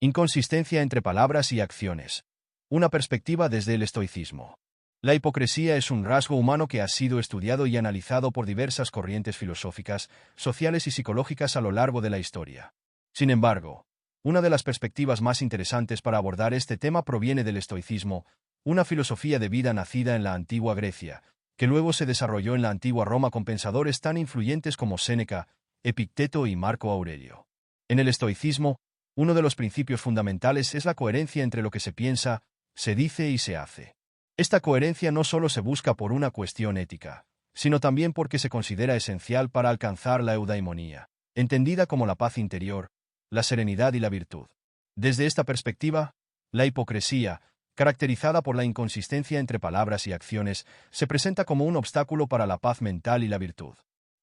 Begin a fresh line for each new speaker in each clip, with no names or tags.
Inconsistencia entre palabras y acciones. Una perspectiva desde el estoicismo. La hipocresía es un rasgo humano que ha sido estudiado y analizado por diversas corrientes filosóficas, sociales y psicológicas a lo largo de la historia. Sin embargo, una de las perspectivas más interesantes para abordar este tema proviene del estoicismo, una filosofía de vida nacida en la antigua Grecia, que luego se desarrolló en la antigua Roma con pensadores tan influyentes como Séneca, Epicteto y Marco Aurelio. En el estoicismo, uno de los principios fundamentales es la coherencia entre lo que se piensa, se dice y se hace. Esta coherencia no solo se busca por una cuestión ética, sino también porque se considera esencial para alcanzar la eudaimonía, entendida como la paz interior, la serenidad y la virtud. Desde esta perspectiva, la hipocresía, caracterizada por la inconsistencia entre palabras y acciones, se presenta como un obstáculo para la paz mental y la virtud.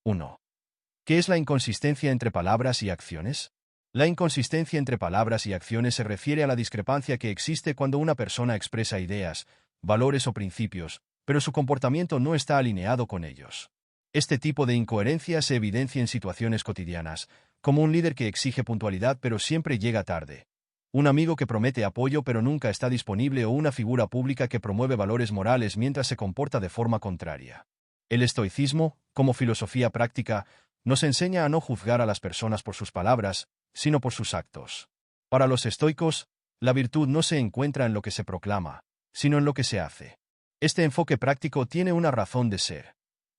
1. ¿Qué es la inconsistencia entre palabras y acciones? La inconsistencia entre palabras y acciones se refiere a la discrepancia que existe cuando una persona expresa ideas, valores o principios, pero su comportamiento no está alineado con ellos. Este tipo de incoherencia se evidencia en situaciones cotidianas, como un líder que exige puntualidad pero siempre llega tarde, un amigo que promete apoyo pero nunca está disponible o una figura pública que promueve valores morales mientras se comporta de forma contraria. El estoicismo, como filosofía práctica, nos enseña a no juzgar a las personas por sus palabras, sino por sus actos. Para los estoicos, la virtud no se encuentra en lo que se proclama, sino en lo que se hace. Este enfoque práctico tiene una razón de ser.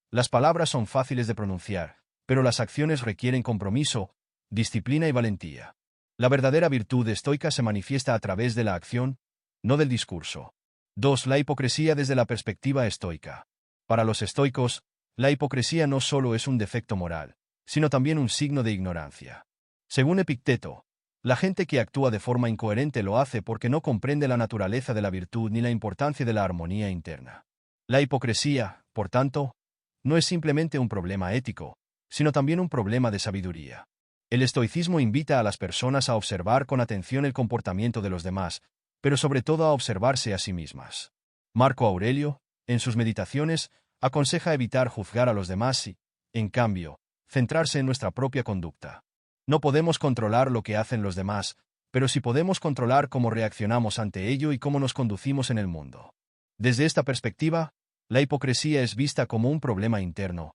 Las palabras son fáciles de pronunciar, pero las acciones requieren compromiso, disciplina y valentía. La verdadera virtud estoica se manifiesta a través de la acción, no del discurso. 2. La hipocresía desde la perspectiva estoica. Para los estoicos, la hipocresía no solo es un defecto moral, sino también un signo de ignorancia. Según Epicteto, la gente que actúa de forma incoherente lo hace porque no comprende la naturaleza de la virtud ni la importancia de la armonía interna. La hipocresía, por tanto, no es simplemente un problema ético, sino también un problema de sabiduría. El estoicismo invita a las personas a observar con atención el comportamiento de los demás, pero sobre todo a observarse a sí mismas. Marco Aurelio, en sus meditaciones, aconseja evitar juzgar a los demás y, en cambio, centrarse en nuestra propia conducta. No podemos controlar lo que hacen los demás, pero sí podemos controlar cómo reaccionamos ante ello y cómo nos conducimos en el mundo. Desde esta perspectiva, la hipocresía es vista como un problema interno,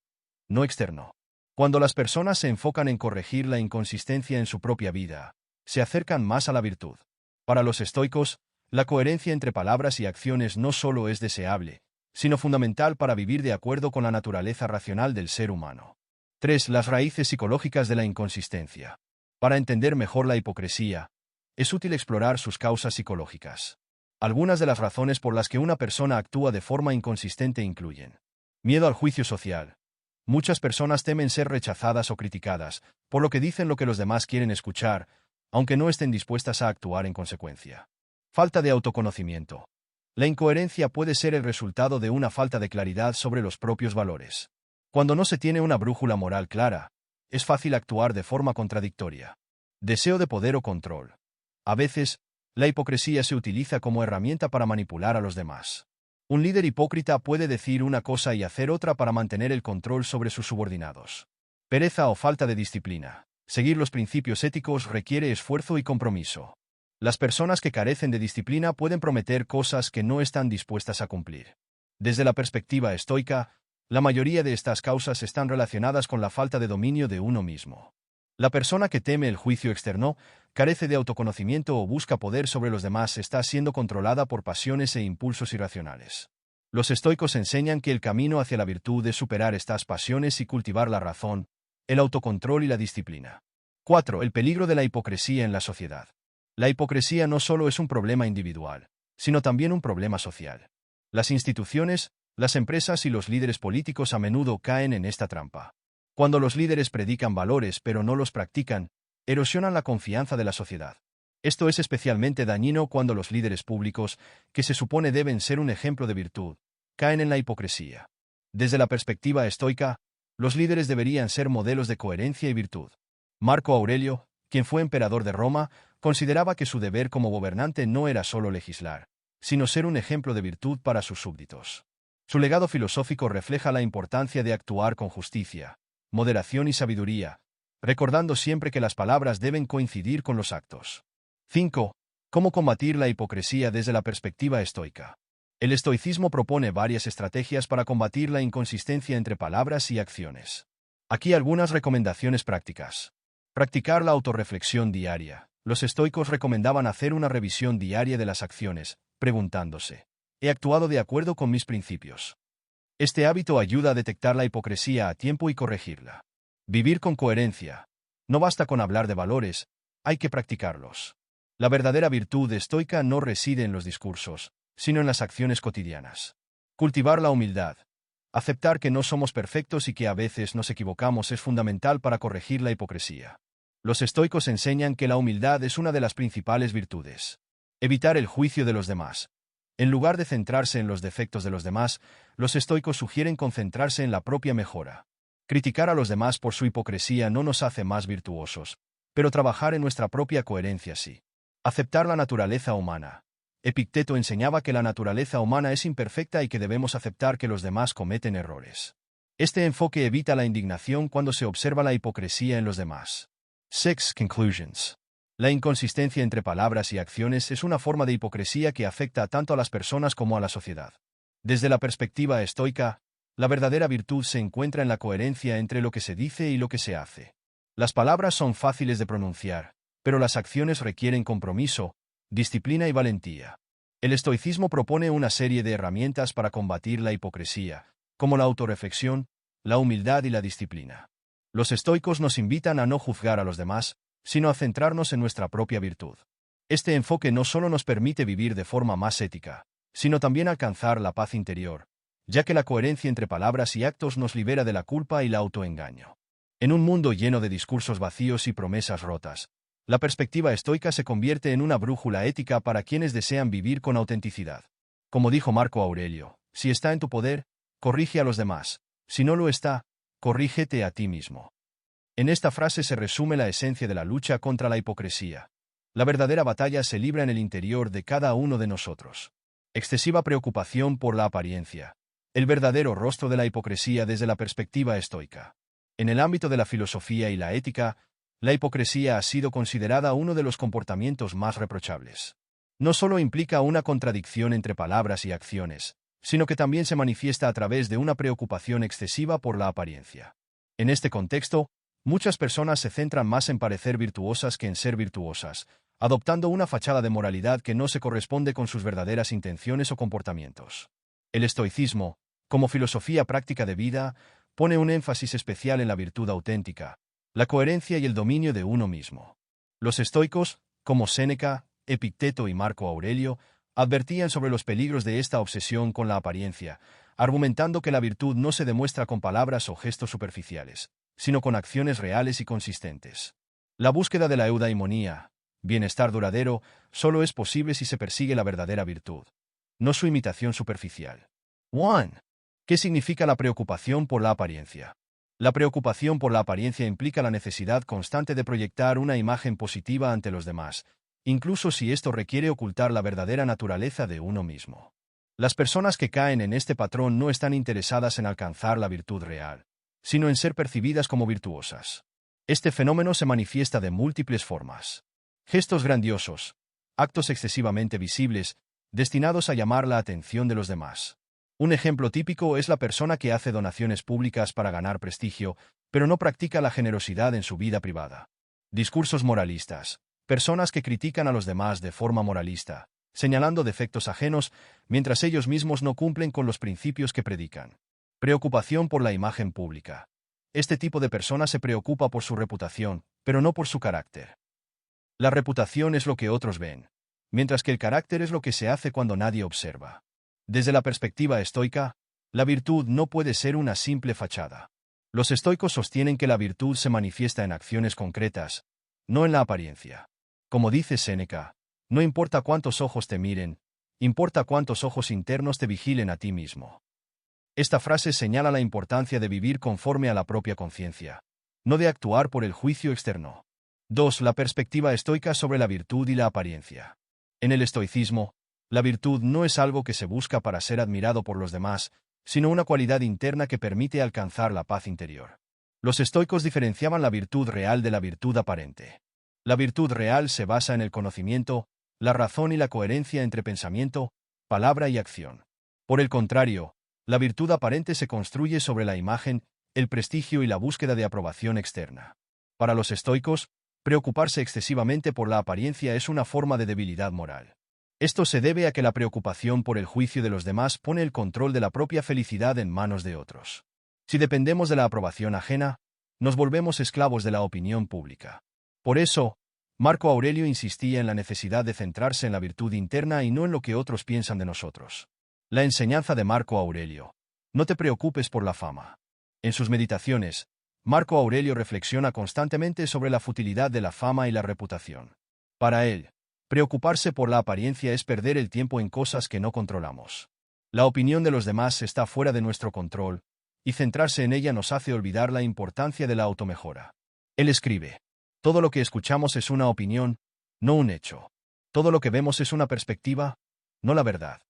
no externo. Cuando las personas se enfocan en corregir la inconsistencia en su propia vida, se acercan más a la virtud. Para los estoicos, la coherencia entre palabras y acciones no solo es deseable, sino fundamental para vivir de acuerdo con la naturaleza racional del ser humano. 3. Las raíces psicológicas de la inconsistencia. Para entender mejor la hipocresía, es útil explorar sus causas psicológicas. Algunas de las razones por las que una persona actúa de forma inconsistente incluyen: miedo al juicio social. Muchas personas temen ser rechazadas o criticadas, por lo que dicen lo que los demás quieren escuchar, aunque no estén dispuestas a actuar en consecuencia. Falta de autoconocimiento. La incoherencia puede ser el resultado de una falta de claridad sobre los propios valores. Cuando no se tiene una brújula moral clara, es fácil actuar de forma contradictoria. Deseo de poder o control. A veces, la hipocresía se utiliza como herramienta para manipular a los demás. Un líder hipócrita puede decir una cosa y hacer otra para mantener el control sobre sus subordinados. Pereza o falta de disciplina. Seguir los principios éticos requiere esfuerzo y compromiso. Las personas que carecen de disciplina pueden prometer cosas que no están dispuestas a cumplir. Desde la perspectiva estoica, la mayoría de estas causas están relacionadas con la falta de dominio de uno mismo. La persona que teme el juicio externo, carece de autoconocimiento o busca poder sobre los demás está siendo controlada por pasiones e impulsos irracionales. Los estoicos enseñan que el camino hacia la virtud es superar estas pasiones y cultivar la razón, el autocontrol y la disciplina. 4. El peligro de la hipocresía en la sociedad. La hipocresía no solo es un problema individual, sino también un problema social. Las instituciones, las empresas y los líderes políticos a menudo caen en esta trampa. Cuando los líderes predican valores pero no los practican, erosionan la confianza de la sociedad. Esto es especialmente dañino cuando los líderes públicos, que se supone deben ser un ejemplo de virtud, caen en la hipocresía. Desde la perspectiva estoica, los líderes deberían ser modelos de coherencia y virtud. Marco Aurelio, quien fue emperador de Roma, consideraba que su deber como gobernante no era solo legislar, sino ser un ejemplo de virtud para sus súbditos. Su legado filosófico refleja la importancia de actuar con justicia, moderación y sabiduría, recordando siempre que las palabras deben coincidir con los actos. 5. ¿Cómo combatir la hipocresía desde la perspectiva estoica? El estoicismo propone varias estrategias para combatir la inconsistencia entre palabras y acciones. Aquí algunas recomendaciones prácticas. Practicar la autorreflexión diaria. Los estoicos recomendaban hacer una revisión diaria de las acciones, preguntándose: ¿he actuado de acuerdo con mis principios? Este hábito ayuda a detectar la hipocresía a tiempo y corregirla. Vivir con coherencia. No basta con hablar de valores, hay que practicarlos. La verdadera virtud estoica no reside en los discursos, sino en las acciones cotidianas. Cultivar la humildad. Aceptar que no somos perfectos y que a veces nos equivocamos es fundamental para corregir la hipocresía. Los estoicos enseñan que la humildad es una de las principales virtudes. Evitar el juicio de los demás. En lugar de centrarse en los defectos de los demás, los estoicos sugieren concentrarse en la propia mejora. Criticar a los demás por su hipocresía no nos hace más virtuosos, pero trabajar en nuestra propia coherencia sí. Aceptar la naturaleza humana. Epicteto enseñaba que la naturaleza humana es imperfecta y que debemos aceptar que los demás cometen errores. Este enfoque evita la indignación cuando se observa la hipocresía en los demás. 6. Conclusions. La inconsistencia entre palabras y acciones es una forma de hipocresía que afecta tanto a las personas como a la sociedad. Desde la perspectiva estoica, la verdadera virtud se encuentra en la coherencia entre lo que se dice y lo que se hace. Las palabras son fáciles de pronunciar, pero las acciones requieren compromiso, disciplina y valentía. El estoicismo propone una serie de herramientas para combatir la hipocresía, como la autorreflexión, la humildad y la disciplina. Los estoicos nos invitan a no juzgar a los demás, sino a centrarnos en nuestra propia virtud. Este enfoque no solo nos permite vivir de forma más ética, sino también alcanzar la paz interior, ya que la coherencia entre palabras y actos nos libera de la culpa y el autoengaño. En un mundo lleno de discursos vacíos y promesas rotas, la perspectiva estoica se convierte en una brújula ética para quienes desean vivir con autenticidad. Como dijo Marco Aurelio, si está en tu poder, corrige a los demás; si no lo está, corrígete a ti mismo. En esta frase se resume la esencia de la lucha contra la hipocresía. La verdadera batalla se libra en el interior de cada uno de nosotros. Excesiva preocupación por la apariencia. El verdadero rostro de la hipocresía desde la perspectiva estoica. En el ámbito de la filosofía y la ética, la hipocresía ha sido considerada uno de los comportamientos más reprochables. No solo implica una contradicción entre palabras y acciones, sino que también se manifiesta a través de una preocupación excesiva por la apariencia. En este contexto, muchas personas se centran más en parecer virtuosas que en ser virtuosas, adoptando una fachada de moralidad que no se corresponde con sus verdaderas intenciones o comportamientos. El estoicismo, como filosofía práctica de vida, pone un énfasis especial en la virtud auténtica, la coherencia y el dominio de uno mismo. Los estoicos, como Séneca, Epicteto y Marco Aurelio, advertían sobre los peligros de esta obsesión con la apariencia, argumentando que la virtud no se demuestra con palabras o gestos superficiales, sino con acciones reales y consistentes. La búsqueda de la eudaimonía, bienestar duradero, solo es posible si se persigue la verdadera virtud, no su imitación superficial. 1. ¿Qué significa la preocupación por la apariencia? La preocupación por la apariencia implica la necesidad constante de proyectar una imagen positiva ante los demás, incluso si esto requiere ocultar la verdadera naturaleza de uno mismo. Las personas que caen en este patrón no están interesadas en alcanzar la virtud real, sino en ser percibidas como virtuosas. Este fenómeno se manifiesta de múltiples formas. Gestos grandiosos, actos excesivamente visibles, destinados a llamar la atención de los demás. Un ejemplo típico es la persona que hace donaciones públicas para ganar prestigio, pero no practica la generosidad en su vida privada. Discursos moralistas. Personas que critican a los demás de forma moralista, señalando defectos ajenos, mientras ellos mismos no cumplen con los principios que predican. Preocupación por la imagen pública. Este tipo de persona se preocupa por su reputación, pero no por su carácter. La reputación es lo que otros ven, mientras que el carácter es lo que se hace cuando nadie observa. Desde la perspectiva estoica, la virtud no puede ser una simple fachada. Los estoicos sostienen que la virtud se manifiesta en acciones concretas, no en la apariencia. Como dice Séneca, no importa cuántos ojos te miren, importa cuántos ojos internos te vigilen a ti mismo. Esta frase señala la importancia de vivir conforme a la propia conciencia, no de actuar por el juicio externo. 2. La perspectiva estoica sobre la virtud y la apariencia. En el estoicismo, la virtud no es algo que se busca para ser admirado por los demás, sino una cualidad interna que permite alcanzar la paz interior. Los estoicos diferenciaban la virtud real de la virtud aparente. La virtud real se basa en el conocimiento, la razón y la coherencia entre pensamiento, palabra y acción. Por el contrario, la virtud aparente se construye sobre la imagen, el prestigio y la búsqueda de aprobación externa. Para los estoicos, preocuparse excesivamente por la apariencia es una forma de debilidad moral. Esto se debe a que la preocupación por el juicio de los demás pone el control de la propia felicidad en manos de otros. Si dependemos de la aprobación ajena, nos volvemos esclavos de la opinión pública. Por eso, Marco Aurelio insistía en la necesidad de centrarse en la virtud interna y no en lo que otros piensan de nosotros. La enseñanza de Marco Aurelio: no te preocupes por la fama. En sus meditaciones, Marco Aurelio reflexiona constantemente sobre la futilidad de la fama y la reputación. Para él, preocuparse por la apariencia es perder el tiempo en cosas que no controlamos. La opinión de los demás está fuera de nuestro control, y centrarse en ella nos hace olvidar la importancia de la automejora. Él escribe: todo lo que escuchamos es una opinión, no un hecho. Todo lo que vemos es una perspectiva, no la verdad.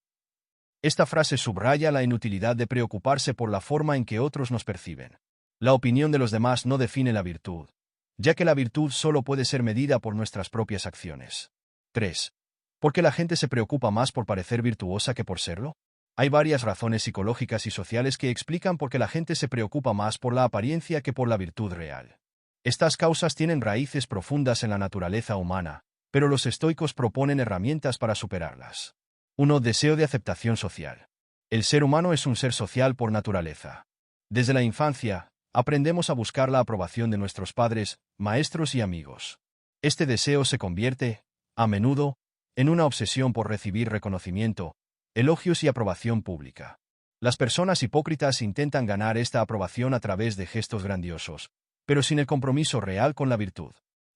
Esta frase subraya la inutilidad de preocuparse por la forma en que otros nos perciben. La opinión de los demás no define la virtud, ya que la virtud solo puede ser medida por nuestras propias acciones. 3. ¿Por qué la gente se preocupa más por parecer virtuosa que por serlo? Hay varias razones psicológicas y sociales que explican por qué la gente se preocupa más por la apariencia que por la virtud real. Estas causas tienen raíces profundas en la naturaleza humana, pero los estoicos proponen herramientas para superarlas. 1. Deseo de aceptación social. El ser humano es un ser social por naturaleza. Desde la infancia, aprendemos a buscar la aprobación de nuestros padres, maestros y amigos. Este deseo se convierte, a menudo, en una obsesión por recibir reconocimiento, elogios y aprobación pública. Las personas hipócritas intentan ganar esta aprobación a través de gestos grandiosos, pero sin el compromiso real con la virtud.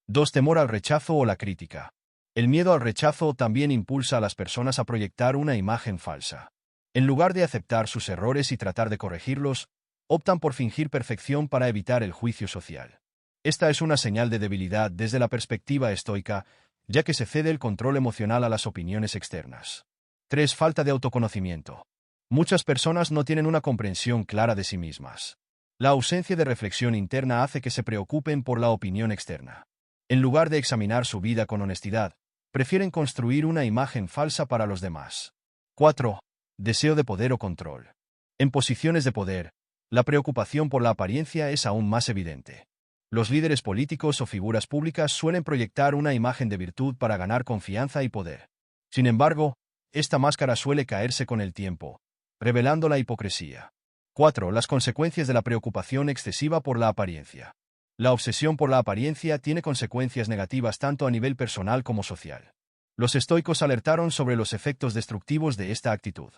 2. Temor al rechazo o la crítica. El miedo al rechazo también impulsa a las personas a proyectar una imagen falsa. En lugar de aceptar sus errores y tratar de corregirlos, optan por fingir perfección para evitar el juicio social. Esta es una señal de debilidad desde la perspectiva estoica, ya que se cede el control emocional a las opiniones externas. 3. Falta de autoconocimiento. Muchas personas no tienen una comprensión clara de sí mismas. La ausencia de reflexión interna hace que se preocupen por la opinión externa. En lugar de examinar su vida con honestidad, prefieren construir una imagen falsa para los demás. 4. Deseo de poder o control. En posiciones de poder, la preocupación por la apariencia es aún más evidente. Los líderes políticos o figuras públicas suelen proyectar una imagen de virtud para ganar confianza y poder. Sin embargo, esta máscara suele caerse con el tiempo, revelando la hipocresía. 4. Las consecuencias de la preocupación excesiva por la apariencia. La obsesión por la apariencia tiene consecuencias negativas tanto a nivel personal como social. Los estoicos alertaron sobre los efectos destructivos de esta actitud.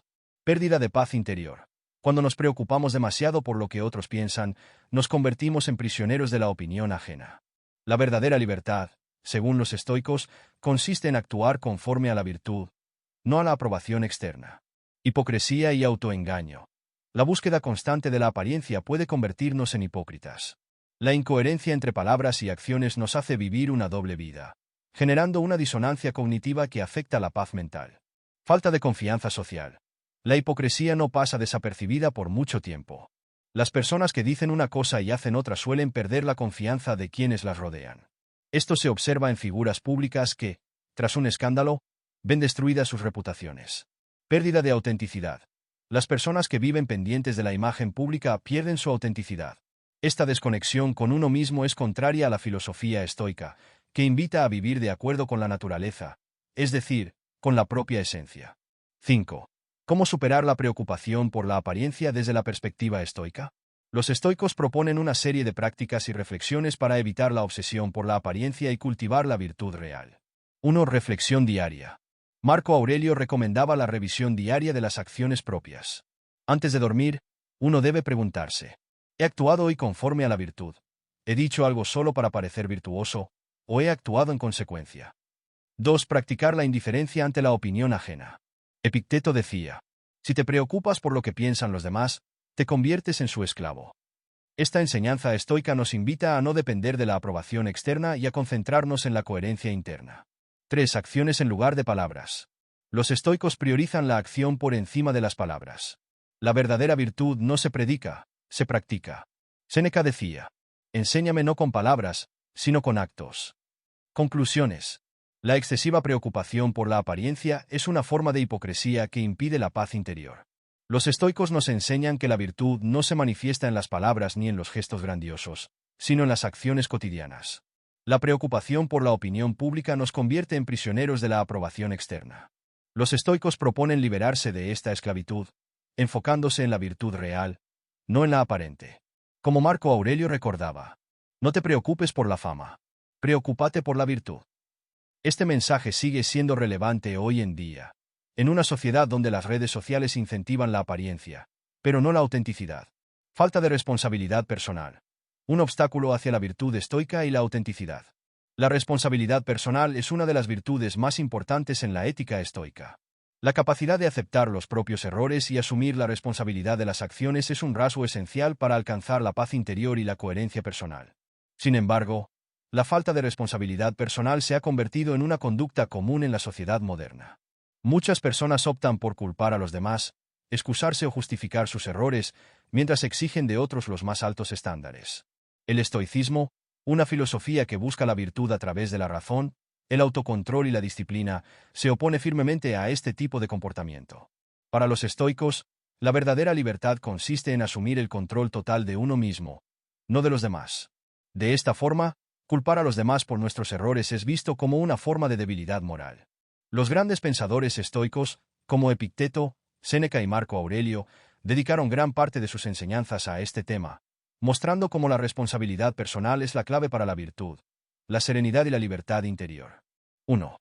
Pérdida de paz interior. Cuando nos preocupamos demasiado por lo que otros piensan, nos convertimos en prisioneros de la opinión ajena. La verdadera libertad, según los estoicos, consiste en actuar conforme a la virtud, no a la aprobación externa. Hipocresía y autoengaño. La búsqueda constante de la apariencia puede convertirnos en hipócritas. La incoherencia entre palabras y acciones nos hace vivir una doble vida, generando una disonancia cognitiva que afecta la paz mental. Falta de confianza social. La hipocresía no pasa desapercibida por mucho tiempo. Las personas que dicen una cosa y hacen otra suelen perder la confianza de quienes las rodean. Esto se observa en figuras públicas que, tras un escándalo, ven destruidas sus reputaciones. Pérdida de autenticidad. Las personas que viven pendientes de la imagen pública pierden su autenticidad. Esta desconexión con uno mismo es contraria a la filosofía estoica, que invita a vivir de acuerdo con la naturaleza, es decir, con la propia esencia. 5. ¿Cómo superar la preocupación por la apariencia desde la perspectiva estoica? Los estoicos proponen una serie de prácticas y reflexiones para evitar la obsesión por la apariencia y cultivar la virtud real. 1. Reflexión diaria. Marco Aurelio recomendaba la revisión diaria de las acciones propias. Antes de dormir, uno debe preguntarse: ¿he actuado hoy conforme a la virtud? ¿He dicho algo solo para parecer virtuoso, o he actuado en consecuencia? 2. Practicar la indiferencia ante la opinión ajena. Epicteto decía: si te preocupas por lo que piensan los demás, te conviertes en su esclavo. Esta enseñanza estoica nos invita a no depender de la aprobación externa y a concentrarnos en la coherencia interna. 3. Acciones en lugar de palabras. Los estoicos priorizan la acción por encima de las palabras. La verdadera virtud no se predica, se practica. Séneca decía: enséñame no con palabras, sino con actos. Conclusiones. La excesiva preocupación por la apariencia es una forma de hipocresía que impide la paz interior. Los estoicos nos enseñan que la virtud no se manifiesta en las palabras ni en los gestos grandiosos, sino en las acciones cotidianas. La preocupación por la opinión pública nos convierte en prisioneros de la aprobación externa. Los estoicos proponen liberarse de esta esclavitud, enfocándose en la virtud real, no en la aparente. Como Marco Aurelio recordaba, no te preocupes por la fama, preocúpate por la virtud. Este mensaje sigue siendo relevante hoy en día, en una sociedad donde las redes sociales incentivan la apariencia, pero no la autenticidad. Falta de responsabilidad personal. Un obstáculo hacia la virtud estoica y la autenticidad. La responsabilidad personal es una de las virtudes más importantes en la ética estoica. La capacidad de aceptar los propios errores y asumir la responsabilidad de las acciones es un rasgo esencial para alcanzar la paz interior y la coherencia personal. Sin embargo, la falta de responsabilidad personal se ha convertido en una conducta común en la sociedad moderna. Muchas personas optan por culpar a los demás, excusarse o justificar sus errores, mientras exigen de otros los más altos estándares. El estoicismo, una filosofía que busca la virtud a través de la razón, el autocontrol y la disciplina, se opone firmemente a este tipo de comportamiento. Para los estoicos, la verdadera libertad consiste en asumir el control total de uno mismo, no de los demás. De esta forma, culpar a los demás por nuestros errores es visto como una forma de debilidad moral. Los grandes pensadores estoicos, como Epicteto, Séneca y Marco Aurelio, dedicaron gran parte de sus enseñanzas a este tema, mostrando cómo la responsabilidad personal es la clave para la virtud, la serenidad y la libertad interior. 1.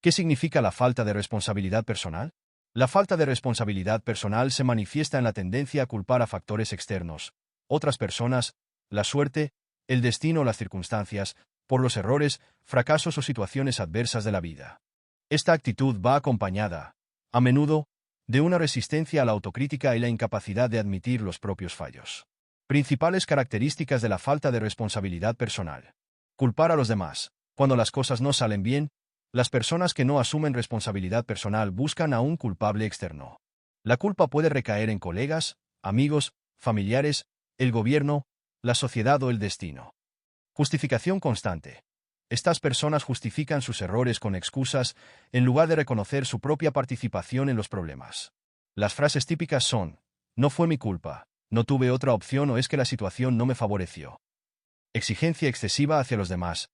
¿Qué significa la falta de responsabilidad personal? La falta de responsabilidad personal se manifiesta en la tendencia a culpar a factores externos, otras personas, la suerte, el destino o las circunstancias, por los errores, fracasos o situaciones adversas de la vida. Esta actitud va acompañada, a menudo, de una resistencia a la autocrítica y la incapacidad de admitir los propios fallos. Principales características de la falta de responsabilidad personal. Culpar a los demás. Cuando las cosas no salen bien, las personas que no asumen responsabilidad personal buscan a un culpable externo. La culpa puede recaer en colegas, amigos, familiares, el gobierno, la sociedad o el destino. Justificación constante. Estas personas justifican sus errores con excusas, en lugar de reconocer su propia participación en los problemas. Las frases típicas son: no fue mi culpa, no tuve otra opción o es que la situación no me favoreció. Exigencia excesiva hacia los demás.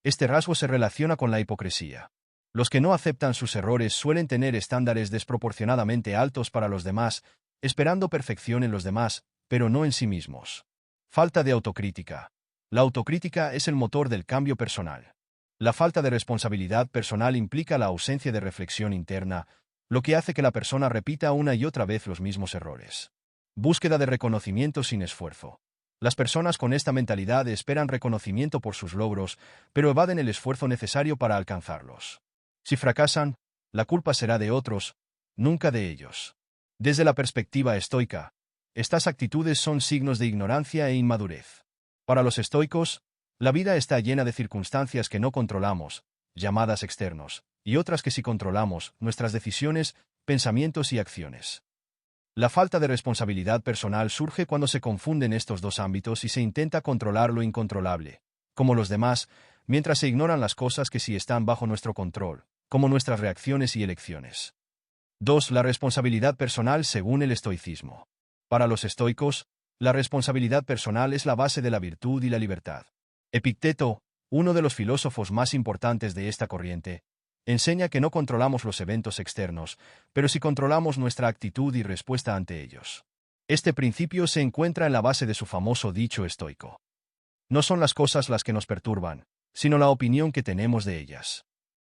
Este rasgo se relaciona con la hipocresía. Los que no aceptan sus errores suelen tener estándares desproporcionadamente altos para los demás, esperando perfección en los demás, pero no en sí mismos. Falta de autocrítica. La autocrítica es el motor del cambio personal. La falta de responsabilidad personal implica la ausencia de reflexión interna, lo que hace que la persona repita una y otra vez los mismos errores. Búsqueda de reconocimiento sin esfuerzo. Las personas con esta mentalidad esperan reconocimiento por sus logros, pero evaden el esfuerzo necesario para alcanzarlos. Si fracasan, la culpa será de otros, nunca de ellos. Desde la perspectiva estoica, estas actitudes son signos de ignorancia e inmadurez. Para los estoicos, la vida está llena de circunstancias que no controlamos, llamadas externos, y otras que sí controlamos, nuestras decisiones, pensamientos y acciones. La falta de responsabilidad personal surge cuando se confunden estos dos ámbitos y se intenta controlar lo incontrolable, como los demás, mientras se ignoran las cosas que sí están bajo nuestro control, como nuestras reacciones y elecciones. 2. La responsabilidad personal según el estoicismo. Para los estoicos, la responsabilidad personal es la base de la virtud y la libertad. Epicteto, uno de los filósofos más importantes de esta corriente, enseña que no controlamos los eventos externos, pero sí controlamos nuestra actitud y respuesta ante ellos. Este principio se encuentra en la base de su famoso dicho estoico. No son las cosas las que nos perturban, sino la opinión que tenemos de ellas.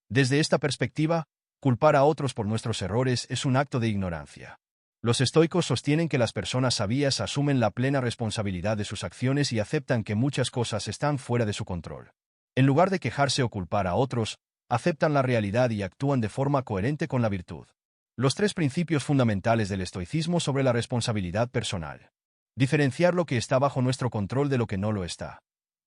Desde esta perspectiva, culpar a otros por nuestros errores es un acto de ignorancia. Los estoicos sostienen que las personas sabias asumen la plena responsabilidad de sus acciones y aceptan que muchas cosas están fuera de su control. En lugar de quejarse o culpar a otros, aceptan la realidad y actúan de forma coherente con la virtud. Los 3 principios fundamentales del estoicismo sobre la responsabilidad personal. Diferenciar lo que está bajo nuestro control de lo que no lo está.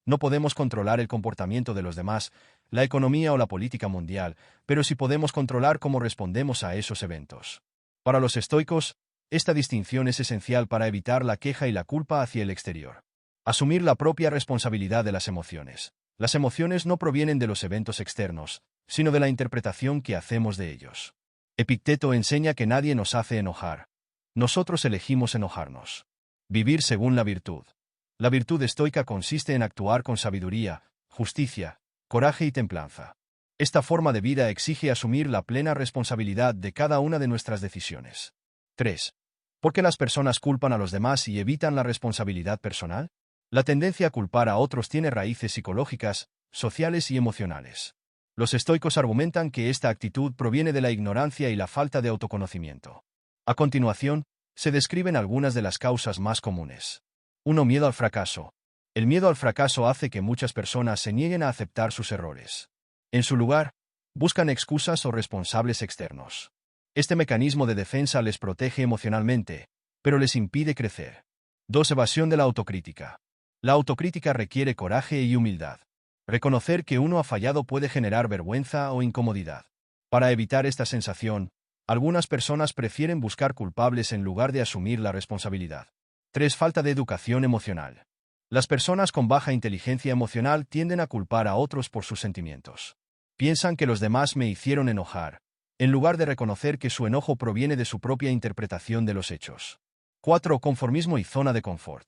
No podemos controlar el comportamiento de los demás, la economía o la política mundial, pero sí podemos controlar cómo respondemos a esos eventos. Para los estoicos, esta distinción es esencial para evitar la queja y la culpa hacia el exterior. Asumir la propia responsabilidad de las emociones. Las emociones no provienen de los eventos externos, sino de la interpretación que hacemos de ellos. Epicteto enseña que nadie nos hace enojar. Nosotros elegimos enojarnos. Vivir según la virtud. La virtud estoica consiste en actuar con sabiduría, justicia, coraje y templanza. Esta forma de vida exige asumir la plena responsabilidad de cada una de nuestras decisiones. 3. ¿Por qué las personas culpan a los demás y evitan la responsabilidad personal? La tendencia a culpar a otros tiene raíces psicológicas, sociales y emocionales. Los estoicos argumentan que esta actitud proviene de la ignorancia y la falta de autoconocimiento. A continuación, se describen algunas de las causas más comunes. 1. Miedo al fracaso. El miedo al fracaso hace que muchas personas se nieguen a aceptar sus errores. En su lugar, buscan excusas o responsables externos. Este mecanismo de defensa les protege emocionalmente, pero les impide crecer. 2. Evasión de la autocrítica. La autocrítica requiere coraje y humildad. Reconocer que uno ha fallado puede generar vergüenza o incomodidad. Para evitar esta sensación, algunas personas prefieren buscar culpables en lugar de asumir la responsabilidad. 3. Falta de educación emocional. Las personas con baja inteligencia emocional tienden a culpar a otros por sus sentimientos. Piensan que los demás me hicieron enojar, en lugar de reconocer que su enojo proviene de su propia interpretación de los hechos. 4. Conformismo y zona de confort.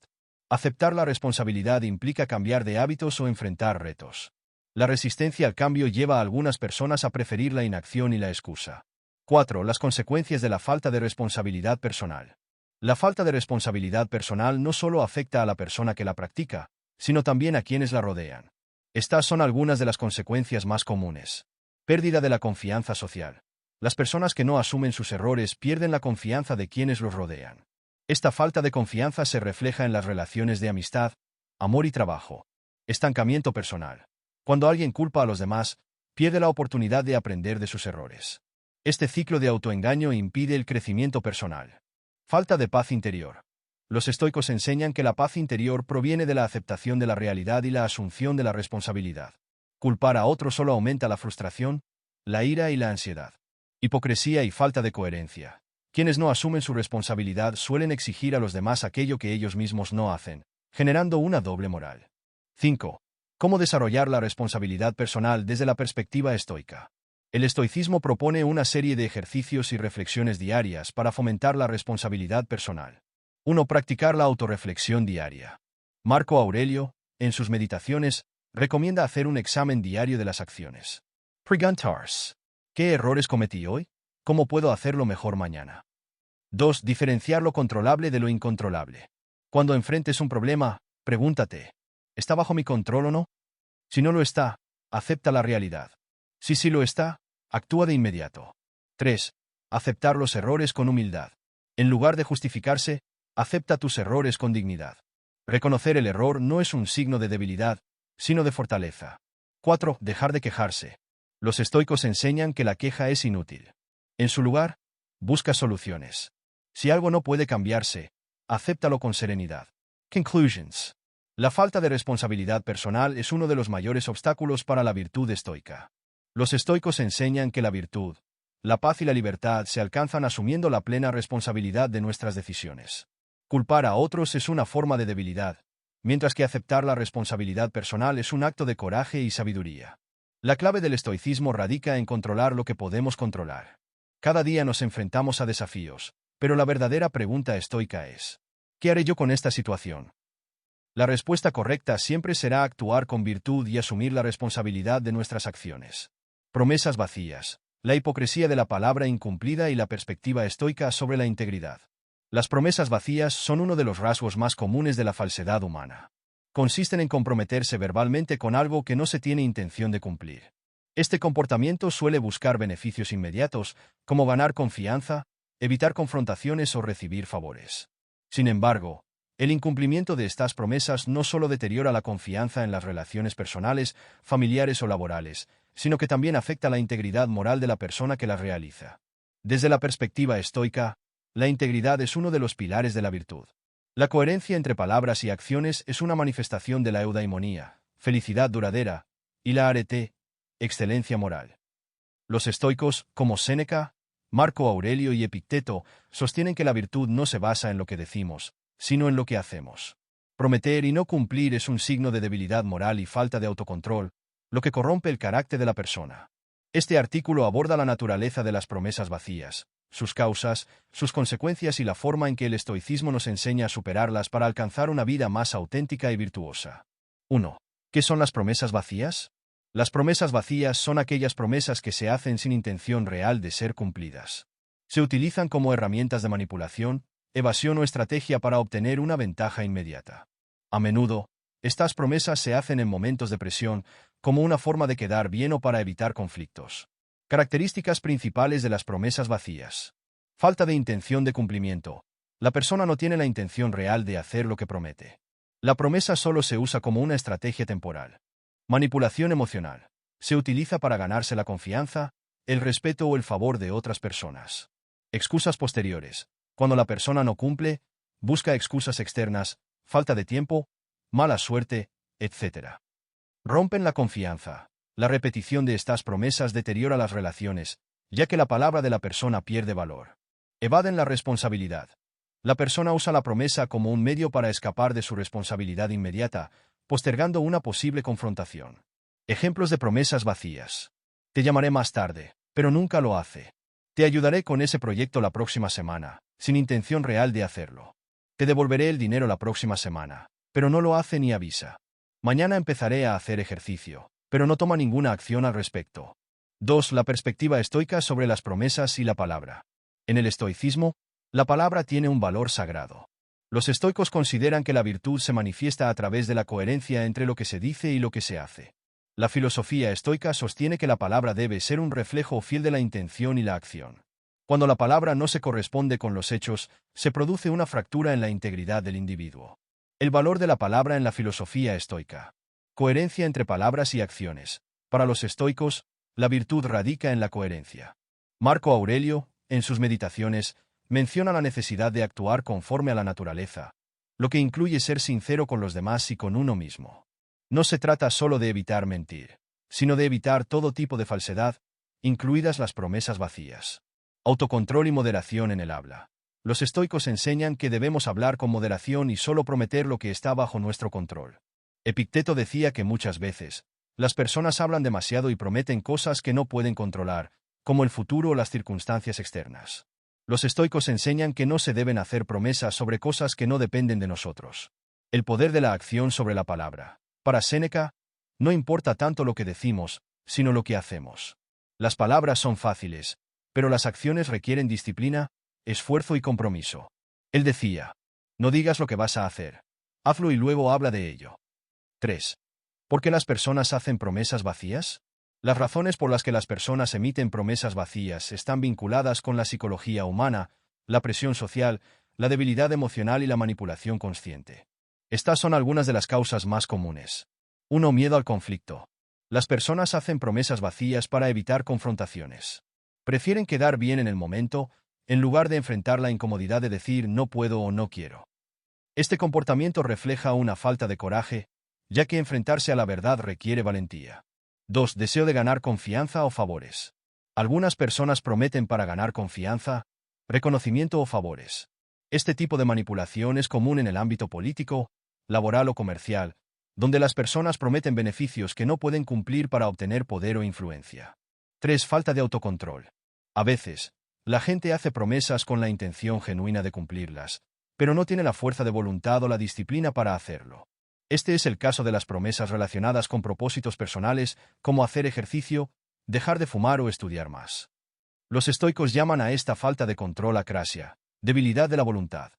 Aceptar la responsabilidad implica cambiar de hábitos o enfrentar retos. La resistencia al cambio lleva a algunas personas a preferir la inacción y la excusa. 4. Las consecuencias de la falta de responsabilidad personal. La falta de responsabilidad personal no solo afecta a la persona que la practica, sino también a quienes la rodean. Estas son algunas de las consecuencias más comunes. Pérdida de la confianza social. Las personas que no asumen sus errores pierden la confianza de quienes los rodean. Esta falta de confianza se refleja en las relaciones de amistad, amor y trabajo. Estancamiento personal. Cuando alguien culpa a los demás, pierde la oportunidad de aprender de sus errores. Este ciclo de autoengaño impide el crecimiento personal. Falta de paz interior. Los estoicos enseñan que la paz interior proviene de la aceptación de la realidad y la asunción de la responsabilidad. Culpar a otros solo aumenta la frustración, la ira y la ansiedad. Hipocresía y falta de coherencia. Quienes no asumen su responsabilidad suelen exigir a los demás aquello que ellos mismos no hacen, generando una doble moral. 5. ¿Cómo desarrollar la responsabilidad personal desde la perspectiva estoica? El estoicismo propone una serie de ejercicios y reflexiones diarias para fomentar la responsabilidad personal. 1. Practicar la autorreflexión diaria. Marco Aurelio, en sus meditaciones, recomienda hacer un examen diario de las acciones. Preguntarse: ¿qué errores cometí hoy? ¿Cómo puedo hacerlo mejor mañana? 2. Diferenciar lo controlable de lo incontrolable. Cuando enfrentes un problema, pregúntate: ¿está bajo mi control o no? Si no lo está, acepta la realidad. Si sí lo está, actúa de inmediato. 3. Aceptar los errores con humildad. En lugar de justificarse, acepta tus errores con dignidad. Reconocer el error no es un signo de debilidad, sino de fortaleza. 4. Dejar de quejarse. Los estoicos enseñan que la queja es inútil. En su lugar, busca soluciones. Si algo no puede cambiarse, acéptalo con serenidad. Conclusions. La falta de responsabilidad personal es uno de los mayores obstáculos para la virtud estoica. Los estoicos enseñan que la virtud, la paz y la libertad se alcanzan asumiendo la plena responsabilidad de nuestras decisiones. Culpar a otros es una forma de debilidad, mientras que aceptar la responsabilidad personal es un acto de coraje y sabiduría. La clave del estoicismo radica en controlar lo que podemos controlar. Cada día nos enfrentamos a desafíos, pero la verdadera pregunta estoica es: ¿qué haré yo con esta situación? La respuesta correcta siempre será actuar con virtud y asumir la responsabilidad de nuestras acciones. Promesas vacías, la hipocresía de la palabra incumplida y la perspectiva estoica sobre la integridad. Las promesas vacías son uno de los rasgos más comunes de la falsedad humana. Consisten en comprometerse verbalmente con algo que no se tiene intención de cumplir. Este comportamiento suele buscar beneficios inmediatos, como ganar confianza, evitar confrontaciones o recibir favores. Sin embargo, el incumplimiento de estas promesas no solo deteriora la confianza en las relaciones personales, familiares o laborales, sino que también afecta la integridad moral de la persona que las realiza. Desde la perspectiva estoica, la integridad es uno de los pilares de la virtud. La coherencia entre palabras y acciones es una manifestación de la eudaimonía, felicidad duradera, y la arete, excelencia moral. Los estoicos, como Séneca, Marco Aurelio y Epicteto, sostienen que la virtud no se basa en lo que decimos, sino en lo que hacemos. Prometer y no cumplir es un signo de debilidad moral y falta de autocontrol, lo que corrompe el carácter de la persona. Este artículo aborda la naturaleza de las promesas vacías, sus causas, sus consecuencias y la forma en que el estoicismo nos enseña a superarlas para alcanzar una vida más auténtica y virtuosa. 1. ¿Qué son las promesas vacías? Las promesas vacías son aquellas promesas que se hacen sin intención real de ser cumplidas. Se utilizan como herramientas de manipulación, evasión o estrategia para obtener una ventaja inmediata. A menudo, estas promesas se hacen en momentos de presión, como una forma de quedar bien o para evitar conflictos. Características principales de las promesas vacías. Falta de intención de cumplimiento. La persona no tiene la intención real de hacer lo que promete. La promesa solo se usa como una estrategia temporal. Manipulación emocional. Se utiliza para ganarse la confianza, el respeto o el favor de otras personas. Excusas posteriores. Cuando la persona no cumple, busca excusas externas, falta de tiempo, mala suerte, etc. Rompen la confianza. La repetición de estas promesas deteriora las relaciones, ya que la palabra de la persona pierde valor. Evaden la responsabilidad. La persona usa la promesa como un medio para escapar de su responsabilidad inmediata, postergando una posible confrontación. Ejemplos de promesas vacías. Te llamaré más tarde, pero nunca lo hace. Te ayudaré con ese proyecto la próxima semana, sin intención real de hacerlo. Te devolveré el dinero la próxima semana, pero no lo hace ni avisa. Mañana empezaré a hacer ejercicio, pero no toma ninguna acción al respecto. 2. La perspectiva estoica sobre las promesas y la palabra. En el estoicismo, la palabra tiene un valor sagrado. Los estoicos consideran que la virtud se manifiesta a través de la coherencia entre lo que se dice y lo que se hace. La filosofía estoica sostiene que la palabra debe ser un reflejo fiel de la intención y la acción. Cuando la palabra no se corresponde con los hechos, se produce una fractura en la integridad del individuo. El valor de la palabra en la filosofía estoica. Coherencia entre palabras y acciones. Para los estoicos, la virtud radica en la coherencia. Marco Aurelio, en sus meditaciones, menciona la necesidad de actuar conforme a la naturaleza, lo que incluye ser sincero con los demás y con uno mismo. No se trata solo de evitar mentir, sino de evitar todo tipo de falsedad, incluidas las promesas vacías. Autocontrol y moderación en el habla. Los estoicos enseñan que debemos hablar con moderación y solo prometer lo que está bajo nuestro control. Epicteto decía que muchas veces, las personas hablan demasiado y prometen cosas que no pueden controlar, como el futuro o las circunstancias externas. Los estoicos enseñan que no se deben hacer promesas sobre cosas que no dependen de nosotros. El poder de la acción sobre la palabra. Para Séneca, no importa tanto lo que decimos, sino lo que hacemos. Las palabras son fáciles, pero las acciones requieren disciplina, esfuerzo y compromiso. Él decía, no digas lo que vas a hacer. Hazlo y luego habla de ello. 3. ¿Por qué las personas hacen promesas vacías? Las razones por las que las personas emiten promesas vacías están vinculadas con la psicología humana, la presión social, la debilidad emocional y la manipulación consciente. Estas son algunas de las causas más comunes. 1. Miedo al conflicto. Las personas hacen promesas vacías para evitar confrontaciones. Prefieren quedar bien en el momento, en lugar de enfrentar la incomodidad de decir no puedo o no quiero. Este comportamiento refleja una falta de coraje, ya que enfrentarse a la verdad requiere valentía. 2. Deseo de ganar confianza o favores. Algunas personas prometen para ganar confianza, reconocimiento o favores. Este tipo de manipulación es común en el ámbito político, laboral o comercial, donde las personas prometen beneficios que no pueden cumplir para obtener poder o influencia. 3. Falta de autocontrol. A veces, la gente hace promesas con la intención genuina de cumplirlas, pero no tiene la fuerza de voluntad o la disciplina para hacerlo. Este es el caso de las promesas relacionadas con propósitos personales, como hacer ejercicio, dejar de fumar o estudiar más. Los estoicos llaman a esta falta de control acrasia, debilidad de la voluntad.